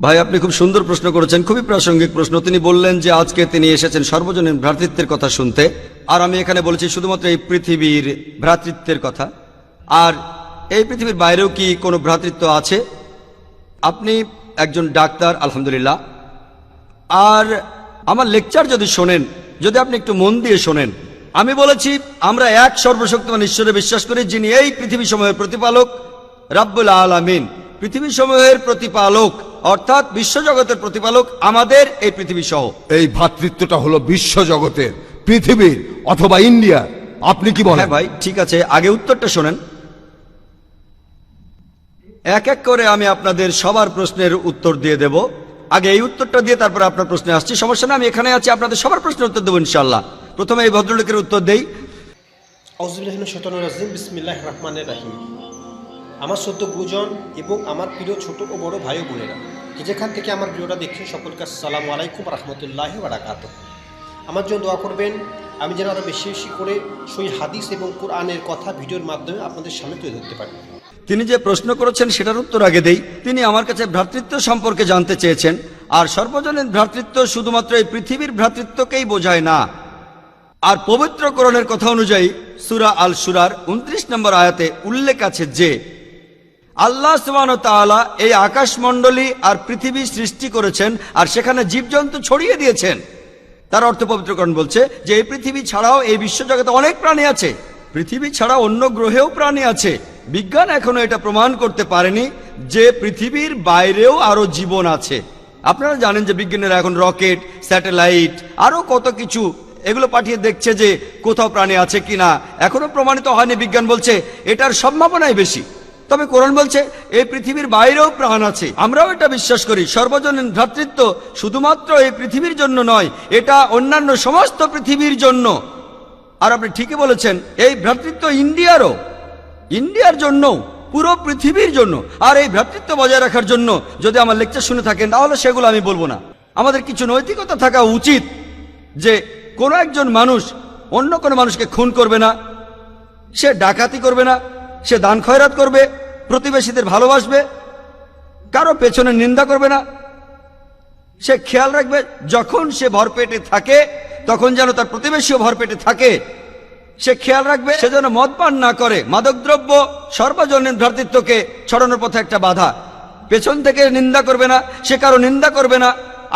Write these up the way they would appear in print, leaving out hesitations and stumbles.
ভাই, আপনি খুব সুন্দর প্রশ্ন করেছেন, খুবই প্রাসঙ্গিক প্রশ্ন। তিনি বললেন যে আজকে তিনি এসেছেন সর্বজনীন ভ্রাতৃত্বের কথা শুনতে, আর আমি এখানে বলেছি শুধুমাত্র এই পৃথিবীর ভ্রাতৃত্বের কথা। আর এই পৃথিবীর বাইরেও কি কোনো ভ্রাতৃত্ব আছে? আপনি একজন ডাক্তার, আলহামদুলিল্লাহ। আর আমার লেকচার যদি শোনেন, যদি আপনি একটু মন দিয়ে শোনেন, আমি বলেছি আমরা এক সর্বশক্তিমান ঈশ্বরে বিশ্বাস করি, যিনি এই পৃথিবী সমূহের প্রতিপালক, রাব্বুল আলামিন। পৃথিবী সমূহের প্রতিপালক অর্থাৎ বিশ্বজগতের প্রতিপালক আমাদের এই পৃথিবী সহ। এই ভ্রাতৃত্বটা হলো বিশ্বজগতের, পৃথিবীর অথবা ইন্ডিয়া। আপনি কি বলেন? হ্যাঁ ভাই, ঠিক আছে, আগে উত্তরটা শোনেন। এক এক করে আমি আপনাদের সবার প্রশ্নের উত্তর দিয়ে দেব। আগে এই উত্তরটা দিয়ে তারপরে আপনার প্রশ্নে আসছি, সমস্যা না। আমি এখানে আছি, আপনাদের সবার প্রশ্নের উত্তর দেবো ইনশাল্লাহ। প্রথমে এই ভদ্রলোকের উত্তর দেই। বিসমিল্লাহির রহমানির রহিম। আমার শ্রদ্ধ গুরুজন এবং আমার প্রিয় ছোট ও বড় ভাই ও বোনেরা, যেখান থেকে আমার ভিডিওটা দেখছেন, সকলকে আসসালামু আলাইকুম রাহমাতুল্লাহি ওয়া বারাকাতুহু। আমার জন্য দোয়া করবেন, আমি যেন আরও বেশি বেশি করে সহিহ হাদিস এবং কোরআনের কথা ভিডিওর মাধ্যমে আপনাদের সামনে তুলে ধরতে পারি। তিনি যে প্রশ্ন করেছেন সেটার উত্তর আগে দেই। তিনি আমার কাছে ভ্রাতৃত্ব সম্পর্কে জানতে চেয়েছেন, আর সর্বজনীন ভ্রাতৃত্ব শুধুমাত্র এই পৃথিবীর ভ্রাতৃত্বকেই বোঝায় না। আর পবিত্র কোরআনের কথা অনুযায়ী সূরা আল সূরার 29 নম্বর আয়াতে উল্লেখ আছে যে আল্লাহ সুবহানাহু ওয়া তাআলা এই আকাশমণ্ডলী আর পৃথিবী সৃষ্টি করেছেন, আর সেখানে জীবজন্তু ছড়িয়ে দিয়েছেন। তার অর্থ পবিত্র কোরআন বলছে যে এই পৃথিবী ছাড়াও এই বিশ্বজগতে অনেক প্রাণী আছে। পৃথিবী ছাড়া অন্য গ্রহেও প্রাণী আছে। বিজ্ঞান এখনো এটা প্রমাণ করতে পারেনি যে পৃথিবীর বাইরেও আরো জীবন আছে। আপনারা জানেন যে বিজ্ঞানীরা এখন রকেট, স্যাটেলাইট, আরো কত কিছু এগুলো পাঠিয়ে দেখছে যে কোথাও প্রাণী আছে কিনা। এখনো প্রমাণিত হয়নি। বিজ্ঞান বলছে এটার সম্ভাবনাই বেশি। তবে কোরআন বলছে এই পৃথিবীর বাইরেও প্রাণ আছে। আমরাও এটা বিশ্বাস করি। সর্বজনীন ভ্রাতৃত্ব শুধুমাত্র এই পৃথিবীর জন্য নয়, এটা অন্যান্য সমস্ত পৃথিবীর জন্য। আর আপনি ঠিকই বলেছেন, এই ভ্রাতৃত্ব ইন্ডিয়ার জন্য, পুরো পৃথিবীর জন্য। আর এই ভ্রাতৃত্ব বজায় রাখার জন্য যদি আমার লেকচার শুনে থাকেন, তাহলে সেগুলো আমি বলবো না। আমাদের কিছু নৈতিকতা থাকা উচিত, যে কোনো একজন মানুষ অন্য কোনো মানুষকে খুন করবে না, সে ডাকাতি করবে না, সে দান খয়রাত করবে, প্রতিবেশীদের ভালোবাসবে, কারো পেছনে নিন্দা করবে না। সে খেয়াল রাখবে যখন সে ভরপেটে থাকে তখন যেন তার প্রতিবেশীও ভরপেটে থাকে। সে খেয়াল রাখবে সে যেন মদ পান না করে। মাদকদ্রব্য সর্বজনীন ভ্রাতৃত্বকে ছড়ানোর পথে একটা বাধা। পেছন থেকে নিন্দা করবে না, সে কারো নিন্দা করবে না।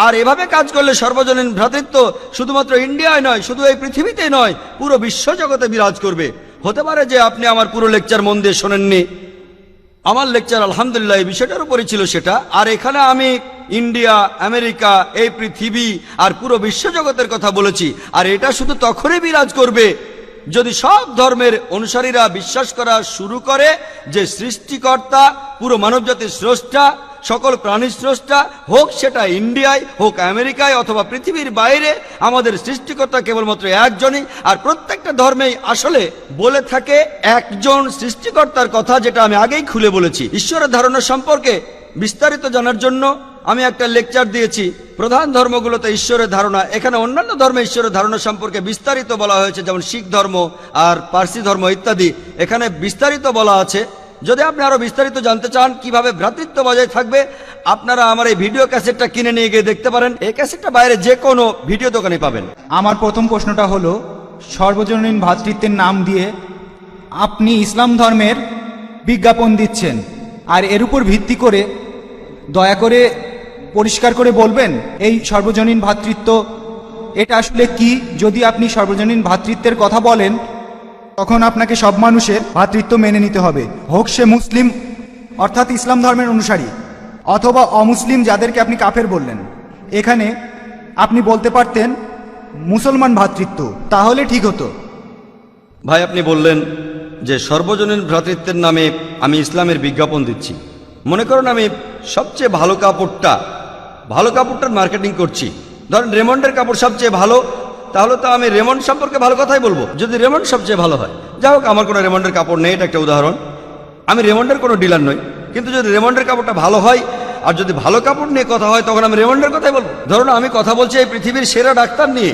আর এভাবে কাজ করলে সর্বজনীন ভ্রাতৃত্ব শুধুমাত্র ইন্ডিয়ায় নয়, শুধু এই পৃথিবীতে নয়, পুরো বিশ্বজগতে বিরাজ করবে। হতে পারে যে আপনি আমার পুরো লেকচার মন দিয়ে শোনেননি। আমার লেকচার আলহামদুলিল্লাহ এই বিষয়টার উপরই ছিল সেটা। আর এখানে আমি ইন্ডিয়া, আমেরিকা, এই পৃথিবী আর পুরো বিশ্বজগতের কথা বলেছি। আর এটা শুধু তখনই বিরাজ করবে যদি সব ধর্মের অনুসারীরা বিশ্বাস করা শুরু করে যে সৃষ্টিকর্তা, পুরো মানবজাতির স্রষ্টা, সকল প্রাণীর স্রষ্টা, হোক সেটা ইন্ডিয়ায়, হোক আমেরিকায় অথবা পৃথিবীর বাইরে, আমাদের সৃষ্টিকর্তা কেবলমাত্র একজনই। আর প্রত্যেকটা ধর্মেই আসলে বলে থাকে একজন সৃষ্টিকর্তার কথা, যেটা আমি আগেই খুলে বলেছি। ঈশ্বরের ধারণা সম্পর্কে বিস্তারিত জানার জন্য আমি একটা লেকচার দিয়েছি। প্রধান ধর্মগুলোতে ঈশ্বরের ধারণা, এখানে অন্যান্য ধর্মে ঈশ্বরের ধারণা সম্পর্কে বিস্তারিত বলা হয়েছে, যেমন শিখ ধর্ম আর পার্সি ধর্ম ইত্যাদি। এখানে বিস্তারিত বলা আছে। যদি আপনি আরো বিস্তারিত জানতে চান কিভাবে ভ্রাতৃত্ব বজায় থাকবে, আপনারা আমার এই ভিডিও ক্যাসেটটা কিনে নিয়ে গিয়ে দেখতে পারেন। এই ক্যাসেটটা বাইরে যে কোনো ভিডিও দোকানে পাবেন। আমার প্রথম প্রশ্নটা হলো, সর্বজনীন ভ্রাতৃত্বের নাম দিয়ে আপনি ইসলাম ধর্মের বিজ্ঞাপন দিচ্ছেন, আর এর উপর ভিত্তি করে দয়া করে পরিষ্কার করে বলবেন এই সর্বজনীন ভ্রাতৃত্ব এটা আসলে কি? যদি আপনি সর্বজনীন ভ্রাতৃত্বের কথা বলেন, তখন আপনাকে সব মানুষের ভ্রাতৃত্ব মেনে নিতে হবে, হোক সে মুসলিম অর্থাৎ ইসলাম ধর্মের অনুসারী, অথবা অমুসলিম যাদেরকে আপনি কাফের বললেন। এখানে আপনি বলতে পারতেন মুসলমান ভ্রাতৃত্ব, তাহলে ঠিক হতো। ভাই, আপনি বললেন যে সর্বজনীন ভ্রাতৃত্বের নামে আমি ইসলামের বিজ্ঞাপন দিচ্ছি। মনে করুন আমি সবচেয়ে ভালো কাপড়টার মার্কেটিং করছি। ধরেন রেমন্ডের কাপড় সবচেয়ে ভালো, তাহলে তো আমি রেমন্ড সম্পর্কে ভালো কথাই বলবো, যদি রেমন্ড সবচেয়ে ভালো হয়। যাই হোক, আমার কোনো রেমন্ডের কাপড় নেই, এটা একটা উদাহরণ। আমি রেমন্ডের কোনো ডিলার নই, কিন্তু যদি রেমন্ডের কাপড়টা ভালো হয় আর যদি ভালো কাপড় নিয়ে কথা হয়, তখন আমি রেমন্ডের কথাই বলবো। ধরুন আমি কথা বলছি এই পৃথিবীর সেরা ডাক্তার নিয়ে,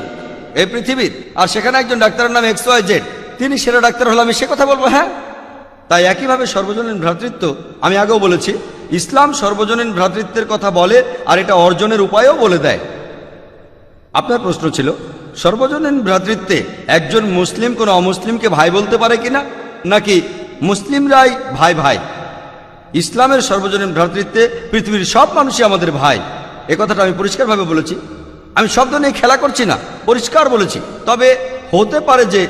এই পৃথিবীর, আর সেখানে একজন ডাক্তারের নাম XYZ, তিনি সেরা ডাক্তার হলে আমি সে কথা বলবো। হ্যাঁ, তাই একইভাবে সর্বজনীন ভ্রাতৃত্ব আমি আগেও বলেছি ইসলাম সর্বজনীন ভ্রাতৃত্বের কথা বলে আর এটা অর্জনের উপায়ও বলে দেয়। আপনার প্রশ্ন ছিল সর্বজনীন ভ্রাতৃত্বে একজন মুসলিম কোনো অমুসলিমকে ভাই বলতে পারে কিনা, নাকি মুসলিমরাই ভাই ভাই? ইসলামের সর্বজনীন ভ্রাতৃত্বে পৃথিবীর সব মানুষই আমাদের ভাই, এ কথাটা আমি পরিষ্কারভাবে বলেছি। আমি শব্দ নিয়ে খেলা করছি না, পরিষ্কার বলেছি। তবে হতে পারে যে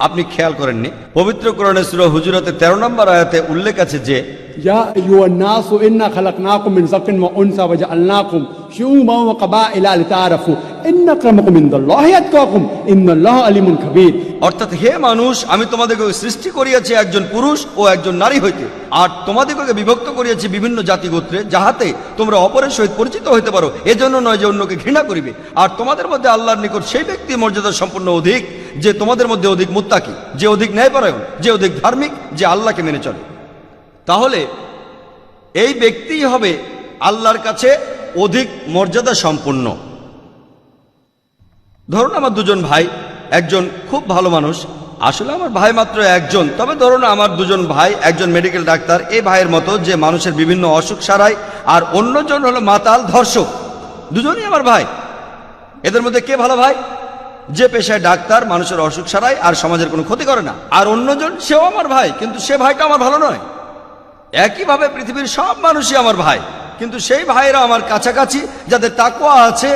আপনি খেয়াল করেননি, পবিত্র কোরআনে সূরা হুজুরাতের 13 নম্বর আয়াতে উল্লেখ আছে যে يا أيها الناس إنا خلقناكم من ذكر وأنثى وجعلناكم شعوبا وقبائل لتعارفوا إن أكرمكم عند الله أتقاكم إن الله عليم خبير। অর্থাৎ হে মানুষ, আমি তোমাদেরকে সৃষ্টি করিয়াছি একজন পুরুষ ও একজন নারী হইতে, আর তোমাদেরকে বিভক্ত করিয়াছি বিভিন্ন জাতি গোত্রে, যাহাতে তোমরা অপরের সহিত পরিচিত হইতে পারো, এজন্য নয় যে অন্যকে ঘৃণা করিবে। আর তোমাদের মধ্যে আল্লাহর নিকট সেই ব্যক্তি মর্যাদা সম্পন্ন অধিক যে তোমাদের মধ্যে অধিক মুত্তাকি, যে অধিক ন্যায়পরায়ণ, যে অধিক ধার্মিক, যে আল্লাহকে মেনে চলে। তাহলে এই ব্যক্তিই হবে আল্লাহর কাছে অধিক মর্যাদা সম্পন্ন। ধরুন আমার দুজন ভাই, একজন খুব ভালো মানুষ, আসলে আমার ভাই মাত্র একজন, তবে ধরুন আমার দুজন ভাই, একজন মেডিকেল ডাক্তার, এই ভাইয়ের মতো যে মানুষের বিভিন্ন অসুখ সারায়, আর অন্যজন হলো মাতাল ধর্ষক। দুজনই আমার ভাই। এদের মধ্যে কে ভালো ভাই? যে পেশায় ডাক্তার, মানুষের অসুখ সারায় আর সমাজের কোনো ক্ষতি করে না। আর অন্যজন, সেও আমার ভাই, কিন্তু সে ভাইটা আমার ভালো নয়। একইভাবে পৃথিবীর সব মানুষই আমার ভাই, কিন্তু সেই ভাইয়েরা আমার কাছাকাছি, যাদের তাকওয়া আছে,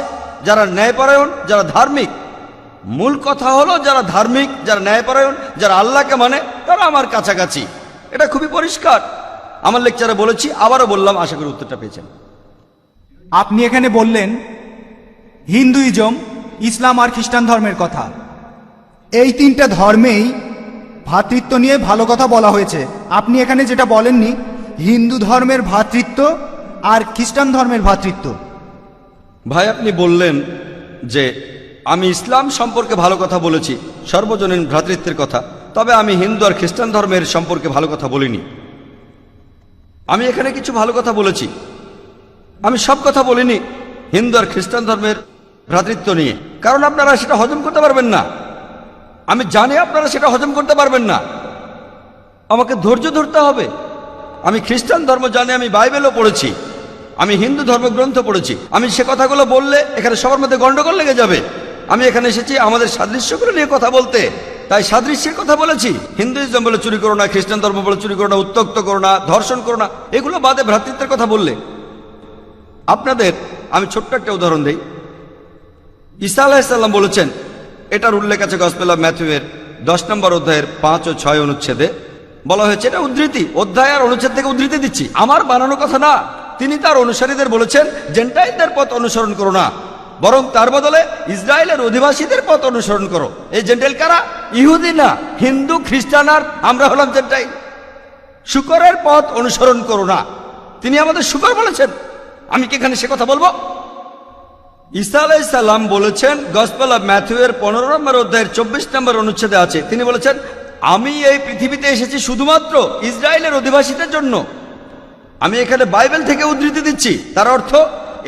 যারা ন্যায়পরায়ণ, যারা ধার্মিক। মূল কথা হলো যারা ধার্মিক, যারা ন্যায়পরায়ণ, যারা আল্লাহকে মানে, তারা আমার কাছাকাছি। এটা খুবই পরিষ্কার। আমার লেকচারে বলেছি, আবারও বললাম, আশা করি উত্তরটা পেয়েছেন। আপনি এখানে বললেন হিন্দুইজম, ইসলাম আর খ্রিস্টান ধর্মের কথা। এই তিনটা ধর্মেই ভ্রাতৃত্ব নিয়ে ভালো কথা বলা হয়েছে। আপনি এখানে যেটা বলেননি, হিন্দু ধর্মের ভ্রাতৃত্ব আর খ্রিস্টান ধর্মের ভ্রাতৃত্ব। ভাই, আপনি বললেন যে আমি ইসলাম সম্পর্কে ভালো কথা বলেছি, সর্বজনীন ভ্রাতৃত্বের কথা, তবে আমি হিন্দু আর খ্রিস্টান ধর্মের সম্পর্কে ভালো কথা বলিনি। আমি এখানে কিছু ভালো কথা বলেছি, আমি সব কথা বলিনি হিন্দু আর খ্রিস্টান ধর্মের ভ্রাতৃত্ব নিয়ে, কারণ আপনারা সেটা হজম করতে পারবেন না। আমি জানি আপনারা সেটা হজম করতে পারবেন না, আমাকে ধৈর্য ধরতে হবে। আমি খ্রিস্টান ধর্ম জানি, আমি বাইবেলও পড়েছি, আমি হিন্দু ধর্মগ্রন্থ পড়েছি। আমি সে কথাগুলো বললে এখানে সবার মধ্যে গন্ডগোল লেগে যাবে। আমি এখানে এসেছি আমাদের সাদৃশ্যগুলো নিয়ে কথা বলতে, তাই সাদৃশ্যের কথা বলেছি। হিন্দুইজম বলে চুরি করো না, খ্রিস্টান ধর্ম বলে চুরি করো না, উত্ত্যক্ত করো না, ধর্ষণ করো না, এগুলো বাদে ভ্রাতৃত্বের কথা বললে আপনাদের আমি ছোট্ট একটা উদাহরণ দেই। ঈসা আলাইহিস সালাম বলেছেন, এটার উল্লেখ আছে গসপেল অফ ম্যাথিউয়ের 10 নম্বর অধ্যায়ের 5 ও 6 অনুচ্ছেদে বলা হয়েছে। এটা উদ্ধৃতি, অধ্যায় আর অনুচ্ছেদ থেকে উদ্ধৃতি দিচ্ছি, আমার বানানো কথা না। তিনি তার অনুসারীদের বলেছেন, জেন্টাইলদের পথ অনুসরণ করো না, বরং তার বদলে ইসরায়েলের অধিবাসীদের পথ অনুসরণ করো। এই জেন্টাইল কারা? ইহুদি না, হিন্দু, খ্রিস্টান, আর আমরা হলাম জেন্টাইল। শুকরের পথ অনুসরণ করো না, তিনি আমাদের শুকর বলেছেন। আমি কি এখানে সে কথা বলবো? ঈসা আলাইহিস সালাম বলেছেন, গসপেল অফ ম্যাথিউয়ের 15 নম্বর অধ্যায়ের 24 নম্বর অনুচ্ছেদে আছে, তিনি বলেছেন, আমি এই পৃথিবীতে এসেছি শুধুমাত্র ইসরায়েলের অধিবাসীদের জন্য। আমি এখানে বাইবেল থেকে উদ্ধৃতি দিচ্ছি, তার অর্থ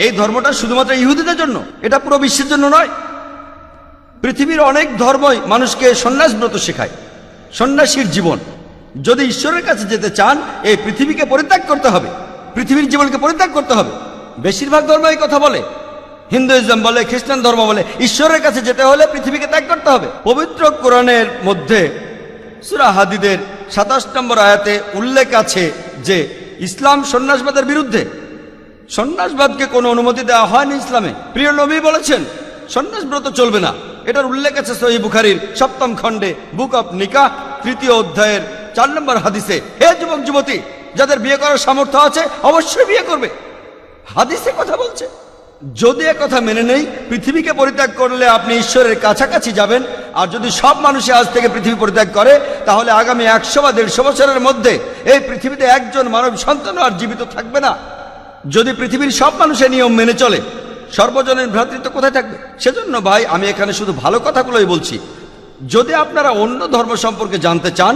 এই ধর্মটা শুধুমাত্র ইহুদিদের জন্য, এটা পুরো বিশ্বের জন্য নয়। পৃথিবীর অনেক ধর্মই মানুষকে সন্ন্যাসব্রত শেখায়, সন্ন্যাসীর জীবন। যদি ঈশ্বরের কাছে যেতে চান, এই পৃথিবীকে পরিত্যাগ করতে হবে, পৃথিবীর জীবনকে পরিত্যাগ করতে হবে। বেশিরভাগ ধর্ম এই কথা বলে, হিন্দুইজম বলে, খ্রিস্টান ধর্ম বলে, ঈশ্বরের কাছে যেতে হলে পৃথিবীকে ত্যাগ করতে হবে। পবিত্র কোরআনের মধ্যে সূরা হাদীদের 27 নম্বর আয়াতে উল্লেখ আছে যে ইসলাম সন্ন্যাসবাদের বিরুদ্ধে। সন্ন্যাসবাদকে কোনো অনুমতি দেওয়া হয়নি ইসলামে। প্রিয় নবী বলেছেন সন্ন্যাসব্রত চলবে না। এটার উল্লেখ আছে সহিহ বুখারীর 7ম খণ্ডে, বুক অফ নিকাহ 3য় অধ্যায়ের 4 নম্বর হাদিসে। হে যুবক যুবতী, যাদের বিয়ে করার সামর্থ্য আছে অবশ্যই বিয়ে করবে, হাদিসে কথা বলছে। যদি কথা মেনে নেই, পৃথিবীকে পরিত্যাগ করলে আপনি ঈশ্বরের কাছাকাছি যাবেন। আর যদি সব মানুষই আজ থেকে পৃথিবী পরিত্যাগ করে, তাহলে আগামী 100 বা 150 বছরের মধ্যে এই পৃথিবীতে একজন মানব সন্তান আর জীবিত থাকবে না। যদি পৃথিবীর সব মানুষের নিয়ম মেনে চলে, সর্বজনীন ভ্রাতৃত্ব কোথায় থাকবে? সেজন্য ভাই, আমি এখানে শুধু ভালো কথাগুলোই বলছি। যদি আপনারা অন্য ধর্ম সম্পর্কে জানতে চান,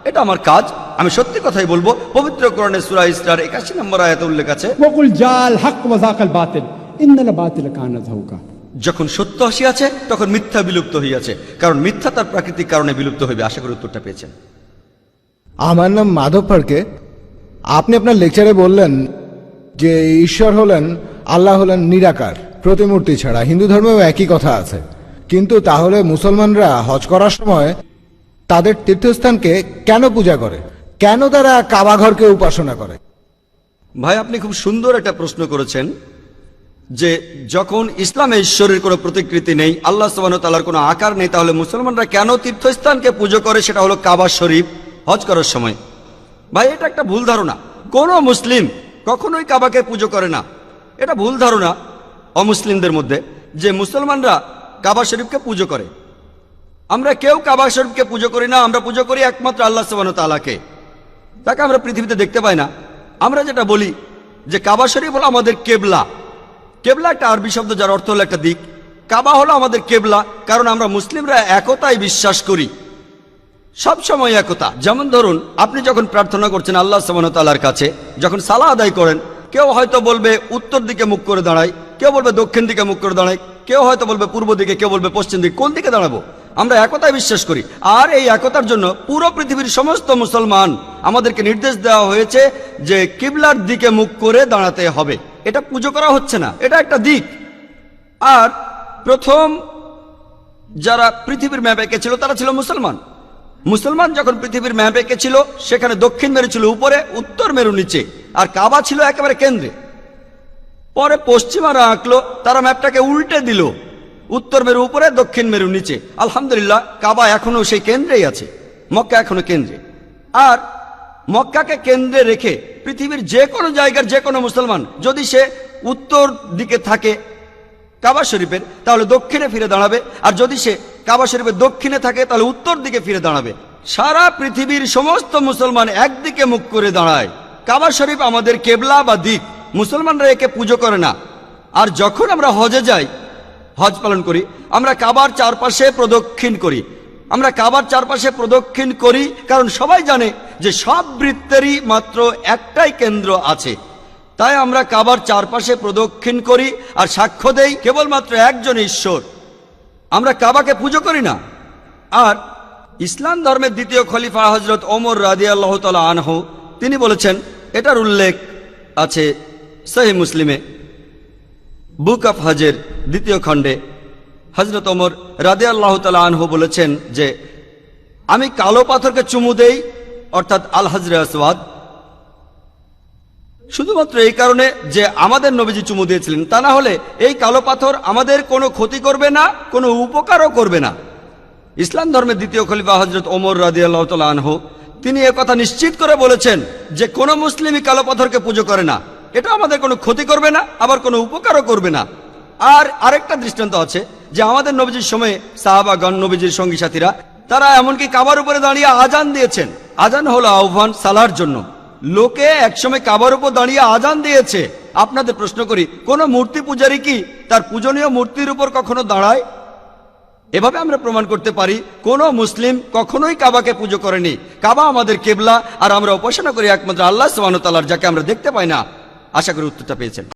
এটা আমার কাজ, আমি সত্যি কথাই বলবো। পবিত্র কোরআনে সূরা ইসরার 81 নম্বর আয়াতে উল্লেখ আছে, وقل جاء الحق وزهق الباطل إن الباطل كان زهوقا। যখন সত্য আসিয়াছে তখন মিথ্যা বিলুপ্ত হইয়াছে, কারণ মিথ্যা তার প্রাকৃতিক কারণে বিলুপ্ত হইবে। আশা করি উত্তরটা পেয়েছেন। আমার নাম মাধব ফাড়কে। আপনি আপনার লেকচারে বললেন যে ঈশ্বর হলেন, আল্লাহ হলেন নিরাকার, প্রতিমূর্তি ছাড়া। হিন্দু ধর্মেও একই কথা আছে। কিন্তু তাহলে মুসলমানরা হজ করার সময় তাদের তীর্থস্থানকে কেন পূজা করে? কেন তারা কাবা ঘরকে উপাসনা করে? ভাই, আপনি খুব সুন্দর একটা প্রশ্ন করেছেন যে যখন ইসলামে ঈশ্বরের কোনো প্রতিকৃতি নেই, আল্লাহ সুবহানাহু ওয়া তাআলার কোনো আকার নেই, তাহলে মুসলমানরা কেন তীর্থস্থানকে পুজো করে? সেটা হলো কাবা শরীফ হজ করার সময়। ভাই, এটা একটা ভুল ধারণা। কোনো মুসলিম কখনোই কাবাকে পুজো করে না। এটা ভুল ধারণা অমুসলিমদের মধ্যে যে মুসলমানরা কাবা শরীফকে পুজো করে। আমরা কেউ কাবা শরীফকে পুজো করি না। আমরা পুজো করি একমাত্র আল্লাহ সুবহানাহু ওয়া তাআলাকে। তাকে আমরা পৃথিবীতে দেখতে পাই না। আমরা যেটা বলি যে কাবা শরীফ হলো আমাদের কেবলা। কেবলা একটা আরবি শব্দ যার অর্থ হলো একটা দিক। কাবা হলো আমাদের কেবলা, কারণ আমরা মুসলিমরা একতায় বিশ্বাস করি, সব সময় একতা। যেমন ধরুন, আপনি যখন প্রার্থনা করছেন আল্লাহ সুবহানাহু ওয়া তাআলার কাছে, যখন সালাহ আদায় করেন, কেউ হয়তো বলবে উত্তর দিকে মুখ করে দাঁড়ায়, কেউ বলবে দক্ষিণ দিকে মুখ করে দাঁড়ায়, কেউ হয়তো বলবে পূর্ব দিকে, কেউ বলবে পশ্চিম দিকে। কোন দিকে দাঁড়াবো? আমরা একতায় বিশ্বাস করি। আর এই একতার জন্য পুরো পৃথিবীর সমস্ত মুসলমান আমাদেরকে নির্দেশ দেওয়া হয়েছে যে কিবলার দিকে মুখ করে দাঁড়াতে হবে। এটা পুজো করা হচ্ছে না, এটা একটা দিক। আর প্রথম যারা পৃথিবীর ম্যাপ এঁকেছিল তারা ছিল মুসলমান। মুসলমান যখন পৃথিবীর ম্যাপ এঁকেছিল, সেখানে দক্ষিণ মেরু ছিল উপরে, উত্তর মেরু নিচে, আর কাবা ছিল একেবারে কেন্দ্রে। পরে পশ্চিমারা আঁকলো, তারা ম্যাপটাকে উল্টে দিল, উত্তর মেরু উপরে, দক্ষিণ মেরু নিচে। আলহামদুলিল্লাহ, কাবা এখনো সেই কেন্দ্রেই আছে, মক্কা এখনো কেন্দ্রে। আর মক্কাকে কেন্দ্রে রেখে পৃথিবীর যে কোনো জায়গার যে কোনো মুসলমান যদি সে উত্তর দিকে থাকে কাবা শরীফের, তাহলে দক্ষিণে ফিরে দাঁড়াবে। আর যদি সে কাবা শরীফের দক্ষিণে থাকে তাহলে উত্তর দিকে ফিরে দাঁড়াবে। সারা পৃথিবীর সমস্ত মুসলমান একদিকে মুখ করে দাঁড়ায়। কাবা শরীফ আমাদের কেবলা বা দিক। মুসলমানরা একে পুজো করে না। আর যখন আমরা হজে যাই, হজ পালন করি, আমরা কাবার চারপাশে প্রদক্ষিণ করি। আমরা কাবার চারপাশে প্রদক্ষিণ করি কারণ সবাই জানে যে সব বৃত্তেরই মাত্র একটাই কেন্দ্র আছে। তাই আমরা কাবার চারপাশে প্রদক্ষিণ করি আর সাক্ষ্য দেই কেবলমাত্র একজন ঈশ্বর। আমরা কাবাকে পুজো করি না। আর ইসলাম ধর্মের দ্বিতীয় খলিফা হযরত ওমর রাদিয়াল্লাহু তাআলা আনহু তিনি বলেছেন, এটার উল্লেখ আছে সহিহ মুসলিমে, বুক অফ হজের দ্বিতীয় খণ্ডে। হযরত ওমর রাদিয়াল্লাহু তাআলা আনহু বলেছেন যে আমি কালো পাথরকে চুমু দেই, অর্থাৎ আল হাজরে আসওয়াদ, শুধুমাত্র এই কারণে যে আমাদের নবীজি চুমু দিয়েছিলেন। তা না হলে এই কালো পাথর আমাদের কোনো ক্ষতি করবে না, কোনো উপকারও করবে না। ইসলাম ধর্মের দ্বিতীয় খলিফা হযরত ওমর রাদিয়াল্লাহু তাআলা আনহু তিনি একথা নিশ্চিত করে বলেছেন যে কোনো মুসলিমই কালো পাথরকে পুজো করে না। এটা আমাদের কোনো ক্ষতি করবে না, আবার কোনো উপকারও করবে না। আর আরেকটা দৃষ্টান্ত আছে যে আমাদের নবীজির সময়ে সাহাবাগণ, নবীজির সঙ্গী সাথীরা, তারা এমনকি কাবার উপরে দাঁড়িয়ে আজান দিয়েছেন। আজান হলো আহ্বান সালার জন্য। লোকে একসময় কাবার উপর দাঁড়িয়ে আজান দিয়েছে। আপনাদের প্রশ্ন করি, কোন মূর্তি পূজারী কি তার পূজনীয় মূর্তির উপর কখনো দাঁড়ায়? এভাবে আমরা প্রমাণ করতে পারি কোন মুসলিম কখনোই কাবাকে পুজো করেনি। কাবা আমাদের কেবলা, আর আমরা উপাসনা করি একমাত্র আল্লাহ সুবহানাহু ওয়া তাআলার, যাকে আমরা দেখতে পাই না। আশা করি উত্তরটা পেয়েছেন।